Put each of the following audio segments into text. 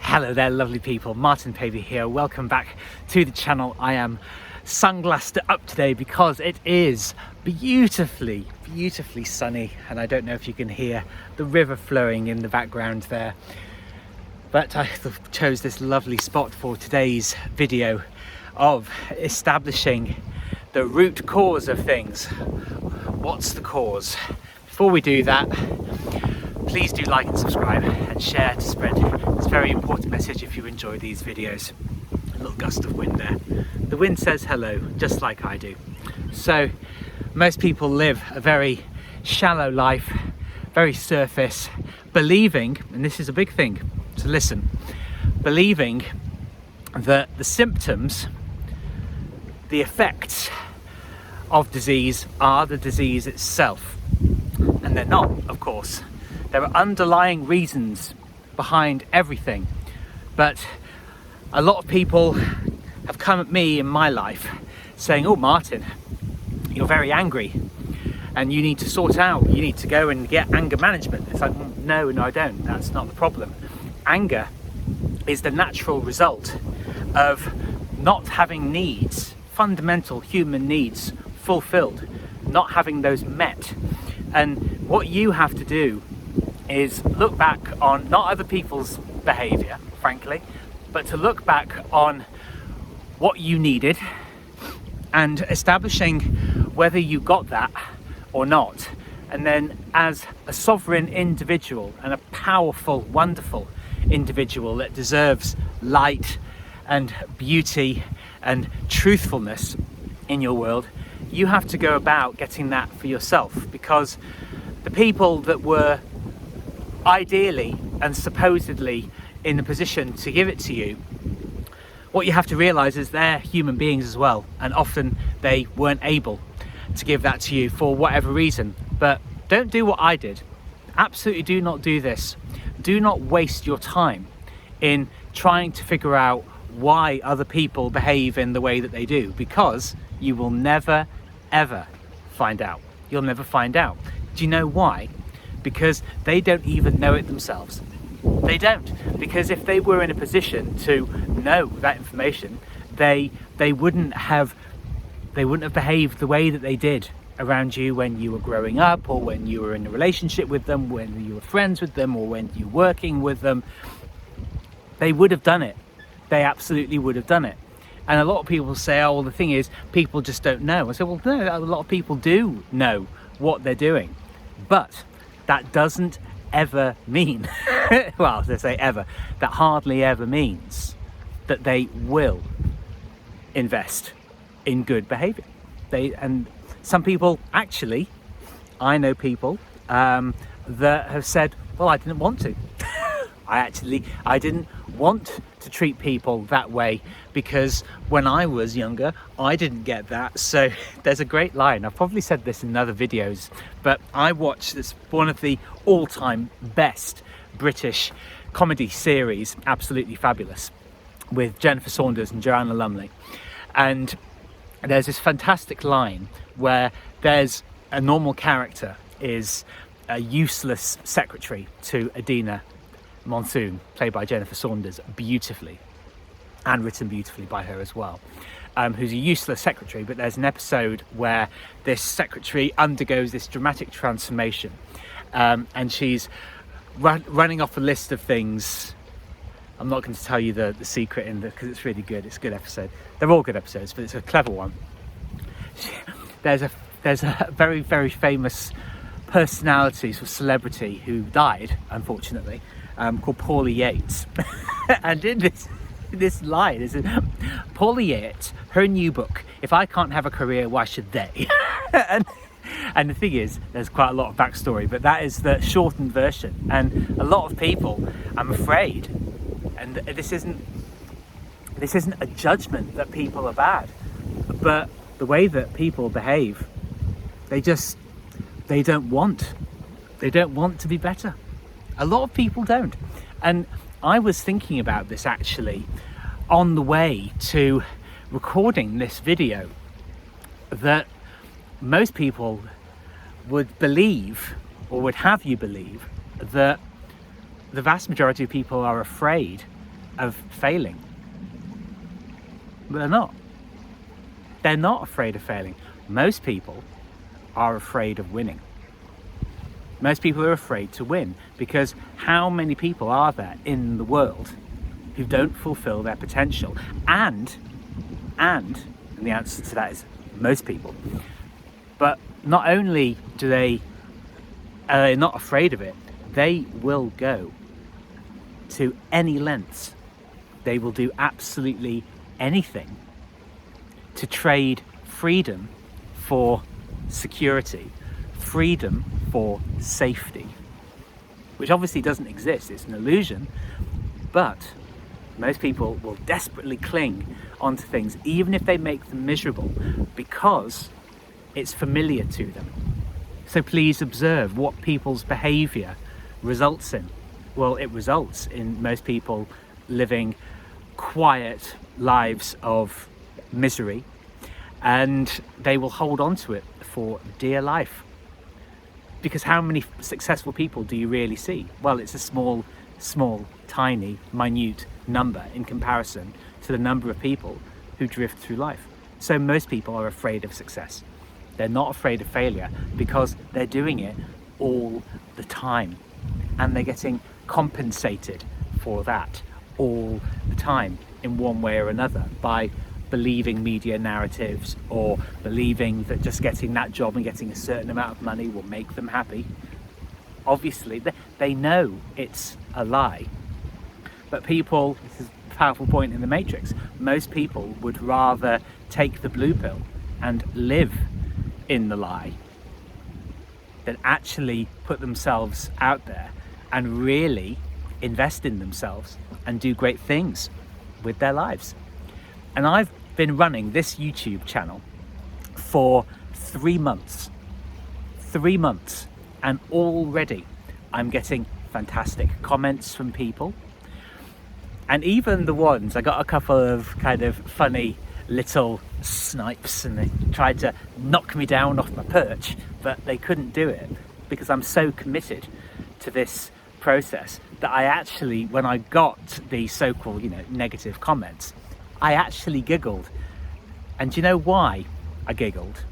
Hello there, lovely people. Martin Pavey here. Welcome back to the channel. I am sunglassed up today because it is beautifully sunny, and I don't know if you can hear the river flowing in the background there. But I chose this lovely spot for today's video of establishing the root cause of things. What's the cause? Before we do that, please do like and subscribe and share to spread this very important message if you enjoy these videos. A little gust of wind there. The wind says hello, just like I do. So most people live a very shallow life, very surface, believing, and this is a big thing, so listen, believing that the symptoms, the effects of disease are the disease itself. And they're not, of course. There are underlying reasons behind everything, but a lot of people have come at me in my life saying, oh Martin, you're very angry and you need to sort out, you need to go and get anger management. It's like, no, I don't. That's not the problem. Anger is the natural result of not having needs, fundamental human needs fulfilled, not having those met. And what you have to do is look back on not other people's behavior, frankly, but to look back on what you needed and establishing whether you got that or not. And then as a sovereign individual and a powerful, wonderful individual that deserves light and beauty and truthfulness in your world, you have to go about getting that for yourself, because the people that were ideally and supposedly in the position to give it to you, what you have to realize is they're human beings as well, and often they weren't able to give that to you for whatever reason. But don't do what I did. Absolutely do not do this. Do not waste your time in trying to figure out why other people behave in the way that they do, because you will never ever find out. You'll never find out. Do you know why? Because they don't even know it themselves. They don't. Because if they were in a position to know that information, they wouldn't have behaved the way that they did around you when you were growing up, or when you were in a relationship with them, when you were friends with them, or when you were working with them. They would have done it. They absolutely would have done it. And a lot of people say, oh, well, the thing is, people just don't know. I say, well, no, a lot of people do know what they're doing. But that doesn't ever mean, well, they say ever, that hardly ever means that they will invest in good behavior. And some people, actually, I know people that have said, well, I didn't want to. I didn't want to treat people that way because when I was younger, I didn't get that. So there's a great line. I've probably said this in other videos, but I watched this, one of the all-time best British comedy series, absolutely fabulous, with Jennifer Saunders and Joanna Lumley. And there's this fantastic line where there's a normal character is a useless secretary to Adina Monsoon, played by Jennifer Saunders beautifully, and written beautifully by her as well, who's a useless secretary. But there's an episode where this secretary undergoes this dramatic transformation, and she's running off a list of things. I'm not going to tell you the secret in because it's really good. It's a good episode. They're all good episodes, but it's a clever one. There's a very famous personality, sort of celebrity, who died, unfortunately, called Paula Yates. And in this line is Paula Yates, her new book, If I Can't Have a Career, Why Should They? And the thing is, there's quite a lot of backstory, but that is the shortened version. And a lot of people, I'm afraid, and this isn't a judgment that people are bad, but the way that people behave, they don't want to be better. A lot of people don't. And I was thinking about this actually on the way to recording this video, that most people would believe, or would have you believe, that the vast majority of people are afraid of failing. But they're not. They're not afraid of failing. Most people are afraid of winning. Most people are afraid to win, because how many people are there in the world who don't fulfill their potential? And the answer to that is most people. But not only are they not afraid of it, they will go to any lengths. They will do absolutely anything to trade freedom for security, freedom for safety, which obviously doesn't exist. It's an illusion, but most people will desperately cling onto things, even if they make them miserable, because it's familiar to them. So please observe what people's behavior results in. Well, it results in most people living quiet lives of misery, and they will hold on to it for dear life. Because how many successful people do you really see? Well, it's a small, tiny, minute number in comparison to the number of people who drift through life. So most people are afraid of success. They're not afraid of failure because they're doing it all the time, and they're getting compensated for that all the time in one way or another, by believing media narratives, or believing that just getting that job and getting a certain amount of money will make them happy. Obviously, they know it's a lie. But people, this is a powerful point in the Matrix, most people would rather take the blue pill and live in the lie than actually put themselves out there and really invest in themselves and do great things with their lives. And I've been running this YouTube channel for 3 months. 3 months. And already I'm getting fantastic comments from people. And even the ones, I got a couple of kind of funny little snipes, and they tried to knock me down off my perch, but they couldn't do it because I'm so committed to this process that I actually, when I got the so-called, negative comments, I actually giggled. And do you know why I giggled?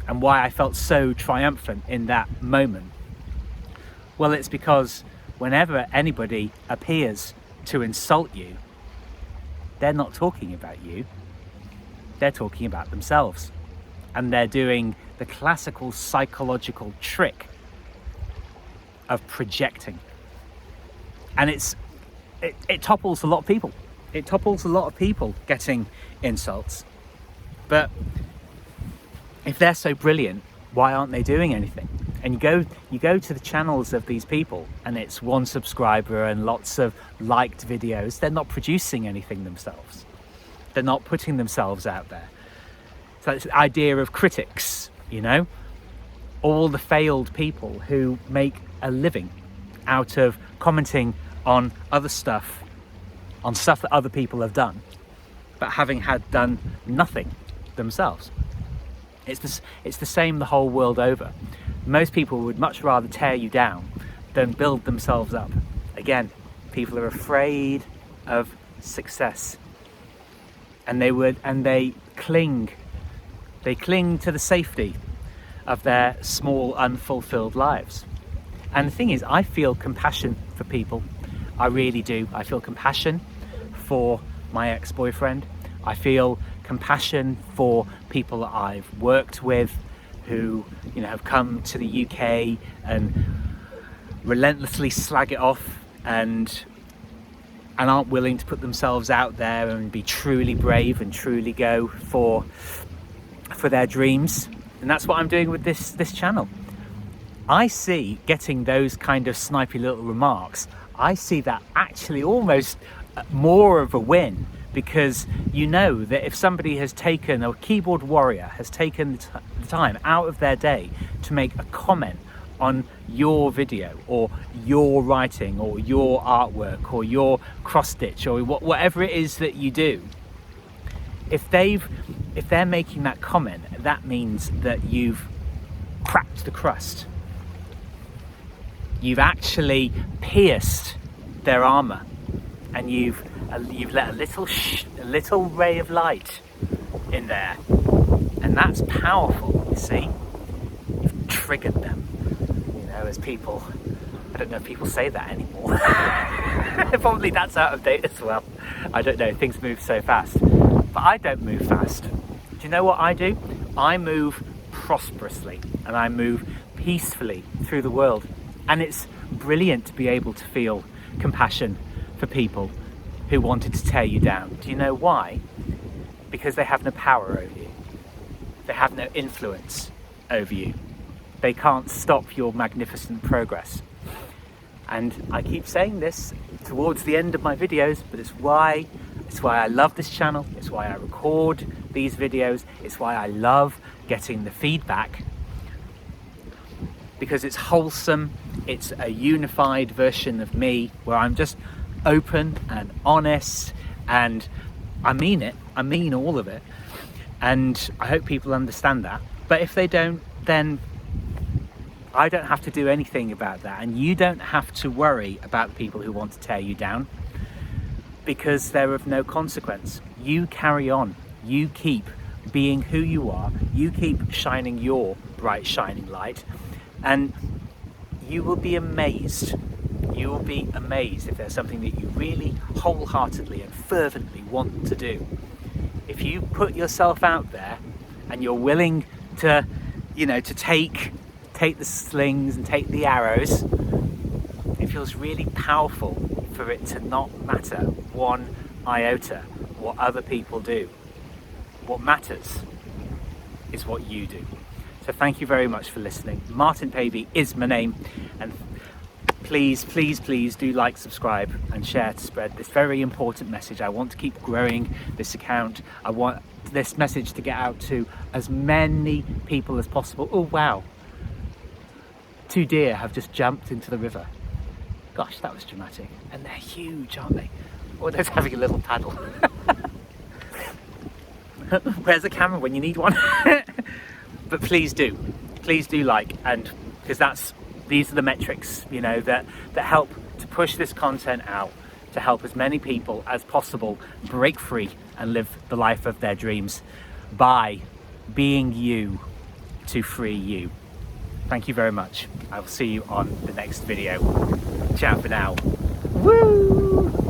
And why I felt so triumphant in that moment? Well, it's because whenever anybody appears to insult you, they're not talking about you. They're talking about themselves. And they're doing the classical psychological trick of projecting. And it topples a lot of people. It topples a lot of people getting insults. But if they're so brilliant, why aren't they doing anything? And you go to the channels of these people, and it's one subscriber and lots of liked videos. They're not producing anything themselves. They're not putting themselves out there. So it's the idea of critics, all the failed people who make a living out of commenting on other stuff, on stuff that other people have done, but having had done nothing themselves. It's the same the whole world over. Most people would much rather tear you down than build themselves up. Again, people are afraid of success, and they cling to the safety of their small unfulfilled lives. And the thing is, I feel compassion for people. I really do. I feel compassion for my ex-boyfriend. I feel compassion for people that I've worked with who, have come to the UK and relentlessly slag it off and aren't willing to put themselves out there and be truly brave and truly go for their dreams. And that's what I'm doing with this channel. I see getting those kind of snipey little remarks, I see that actually almost more of a win, because that if somebody has taken, a keyboard warrior has taken the time out of their day to make a comment on your video or your writing or your artwork or your cross stitch or whatever it is that you do, if they're making that comment, that means that you've cracked the crust. You've actually pierced their armor, and you've you've let a little ray of light in there, and that's powerful. You see, you've triggered them. You know, as people, I don't know if people say that anymore. Probably that's out of date as well. I don't know, things move so fast. But I don't move fast. Do you know what I do? I move prosperously and I move peacefully through the world. And it's brilliant to be able to feel compassion for people who wanted to tear you down. Do you know why? Because they have no power over you. They have no influence over you. They can't stop your magnificent progress. And I keep saying this towards the end of my videos, but it's why I love this channel. It's why I record these videos. It's why I love getting the feedback, because it's wholesome. It's a unified version of me where I'm just open and honest, and I mean it. I mean all of it. And I hope people understand that. But if they don't, then I don't have to do anything about that, and you don't have to worry about the people who want to tear you down, because they're of no consequence. You carry on. You keep being who you are. You keep shining your bright, shining light, and you will be amazed. You will be amazed if there's something that you really wholeheartedly and fervently want to do. If you put yourself out there and you're willing to, to take the slings and take the arrows, it feels really powerful for it to not matter one iota what other people do. What matters is what you do. So thank you very much for listening. Martin Pavey is my name, and please, please, please do like, subscribe and share to spread this very important message. I want to keep growing this account. I want this message to get out to as many people as possible. Oh wow, 2 deer have just jumped into the river. Gosh, that was dramatic. And they're huge, aren't they? Or they're having a little paddle. Where's the camera when you need one? But please do like, and because these are the metrics, that help to push this content out, to help as many people as possible break free and live the life of their dreams by being you to free you. Thank you very much. I will see you on the next video. Ciao for now. Woo!